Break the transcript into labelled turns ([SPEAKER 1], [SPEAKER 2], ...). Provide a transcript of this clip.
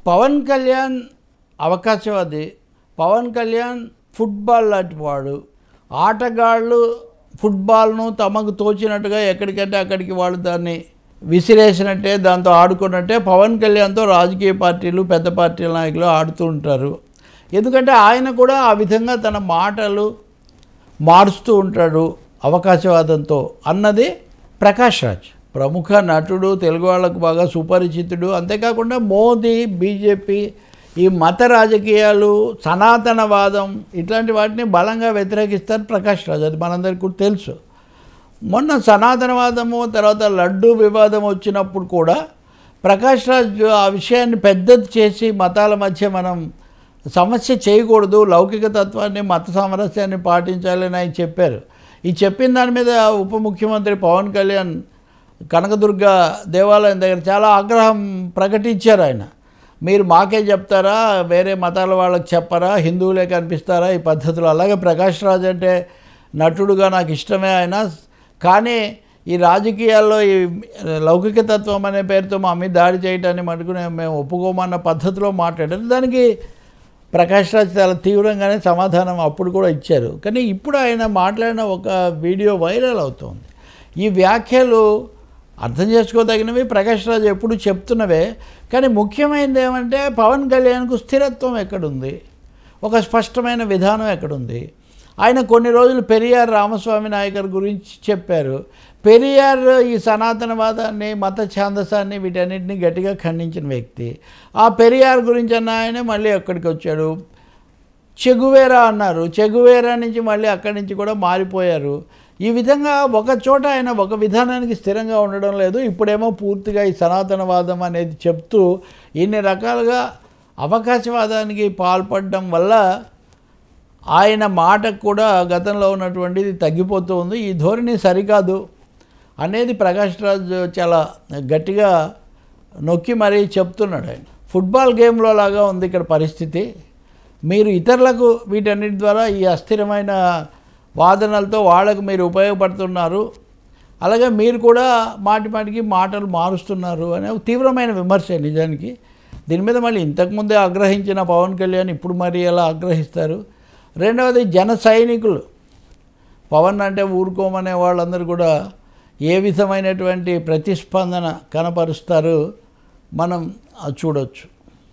[SPEAKER 1] Pawan Kalyan అవకాశవాది, Pawan Kalyan football లాంటి వాడు. ఆటగాళ్ళు ఫుట్బాల్ను తమకు తోచినట్టుగా ఎక్కడికంటే అక్కడికి వాళ్ళు దాన్ని విసిరేసినట్టే, దాంతో ఆడుకున్నట్టే పవన్ కళ్యాణ్తో రాజకీయ పార్టీలు, పెద్ద పార్టీల నాయకులు ఆడుతూ ఉంటారు. ఎందుకంటే ఆయన కూడా ఆ విధంగా తన మాటలు మారుస్తూ ఉంటాడు అవకాశవాదంతో అన్నది ప్రకాష్ రాజ్. ప్రముఖ నటుడు, తెలుగు వాళ్ళకు బాగా సుపరిచితుడు. అంతేకాకుండా మోదీ, బీజేపీ, ఈ మత రాజకీయాలు, సనాతనవాదం ఇట్లాంటి వాటిని బలంగా వ్యతిరేకిస్తారు ప్రకాష్ రాజ్. అది మనందరికీ కూడా తెలుసు. మొన్న సనాతనవాదము, తర్వాత లడ్డూ వివాదం వచ్చినప్పుడు కూడా ప్రకాష్ రాజ్ ఆ విషయాన్ని పెద్దది చేసి మతాల మధ్య మనం సమస్య చేయకూడదు, లౌకిక తత్వాన్ని, మత సామరస్యాన్ని పాటించాలని ఆయన చెప్పారు. ఈ చెప్పిన దాని మీద ఉప ముఖ్యమంత్రి పవన్ కళ్యాణ్ కనకదుర్గ దేవాలయం దగ్గర చాలా ఆగ్రహం ప్రకటించారు. ఆయన, మీరు మాకే చెప్తారా, వేరే మతాల వాళ్ళకి చెప్పరా, హిందువులే కనిపిస్తారా ఈ పద్ధతులు? అలాగే ప్రకాష్ రాజ్ అంటే నటుడుగా నాకు ఇష్టమే ఆయన, కానీ ఈ రాజకీయాల్లో ఈ లౌకిక తత్వం అనే పేరుతో మా మీద దాడి చేయటాన్ని మటుకు మేము ఒప్పుకోమన్న పద్ధతిలో మాట్లాడారు. దానికి ప్రకాష్ రాజ్ చాలా తీవ్రంగానే సమాధానం అప్పుడు కూడా ఇచ్చారు. కానీ ఇప్పుడు ఆయన మాట్లాడిన ఒక వీడియో వైరల్ అవుతోంది. ఈ వ్యాఖ్యలు అర్థం చేసుకోదగినవి, ప్రకాష్ రాజ్ ఎప్పుడు చెప్తున్నవే. కానీ ముఖ్యమైనది ఏమంటే పవన్ కళ్యాణ్కు స్థిరత్వం ఎక్కడుంది, ఒక స్పష్టమైన విధానం ఎక్కడుంది? ఆయన కొన్ని రోజులు పెరియార్ రామస్వామి నాయకర్ గురించి చెప్పారు. పెరియార్ ఈ సనాతనవాదాన్ని, మత ఛాందసాన్ని, వీటన్నిటిని గట్టిగా ఖండించిన వ్యక్తి. ఆ పెరియార్ గురించి అన్న ఆయనే మళ్ళీ ఎక్కడికి వచ్చాడు. చెగువేరా అన్నారు, చెగువేరా నుంచి మళ్ళీ అక్కడి నుంచి కూడా మారిపోయారు. ఈ విధంగా ఒక చోట ఆయన ఒక విధానానికి స్థిరంగా ఉండడం లేదు. ఇప్పుడేమో పూర్తిగా ఈ సనాతనవాదం అనేది చెప్తూ ఇన్ని రకాలుగా అవకాశవాదానికి పాల్పడడం వల్ల ఆయన మాటకు కూడా గతంలో ఉన్నటువంటిది తగ్గిపోతూ ఉంది. ఈ ధోరణి సరికాదు అనేది ప్రకాష్ రాజ్ చాలా గట్టిగా నొక్కి మరీ చెప్తున్నాడు. ఆయన ఫుట్బాల్ గేమ్లో లాగా ఉంది ఇక్కడ పరిస్థితి. మీరు ఇతరులకు వీటన్నిటి ద్వారా ఈ అస్థిరమైన వాదనలతో వాళ్ళకు మీరు ఉపయోగపడుతున్నారు, అలాగే మీరు కూడా మాటిమాటికి మాటలు మారుస్తున్నారు అనే తీవ్రమైన విమర్శ నిజానికి. దీని మీద మళ్ళీ ఇంతకుముందే ఆగ్రహించిన పవన్ కళ్యాణ్ ఇప్పుడు మరి ఎలా ఆగ్రహిస్తారు? రెండవది, జన సైనికులు పవన్ అంటే ఊరుకోమనే వాళ్ళందరూ కూడా ఏ విధమైనటువంటి ప్రతిస్పందన కనపరుస్తారు మనం చూడవచ్చు.